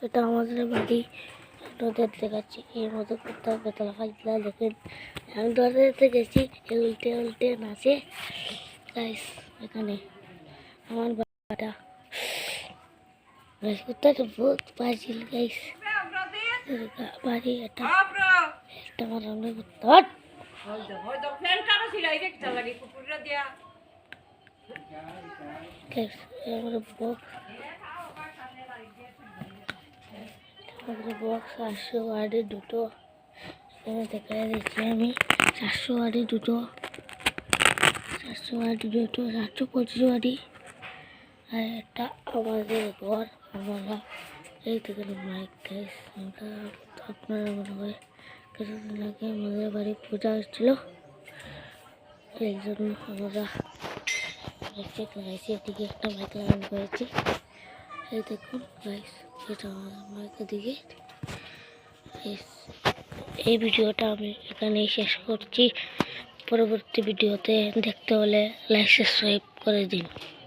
এটা আমাদের বাড়ি নদের দেখাচ্ছি। এর মধ্যে কোথাও বেতলা ফাজলা দেখেন। আমি নদীতে গেছি, উল্টে উল্টে নাচে গাইস। এখানে আমার বাবাটা কোথায় বহুত পাইছিল গাইস। বাড়ি এটা একটা আমার রান্না করতে আমার বক্স 400 ওয়ার্ডে দুটো দেখা দিচ্ছি আমি। 400 ওয়ার্ডে দুটো, 400 ওয়ার্ডে দুটো, 425 ওয়ার্ডে। আর এটা আমাদের ঘর। আমরা এই থেকে মাইক গাইস। আমরা আপনারা মনে হয় কিছুদিন আগে আমাদের বাড়ি পূজা হচ্ছিল, এই জন্য আমরা মাইক লাগাইছি। এদিকে একটা মাইক লাগানো করেছি। এই দেখুন গাইস, এটা আমাদের মাইকের দিকে। এই ভিডিওটা আমি এখানেই শেষ করছি। পরবর্তী ভিডিওতে দেখতে হলে লাইক সাবস্ক্রাইব করে দিন।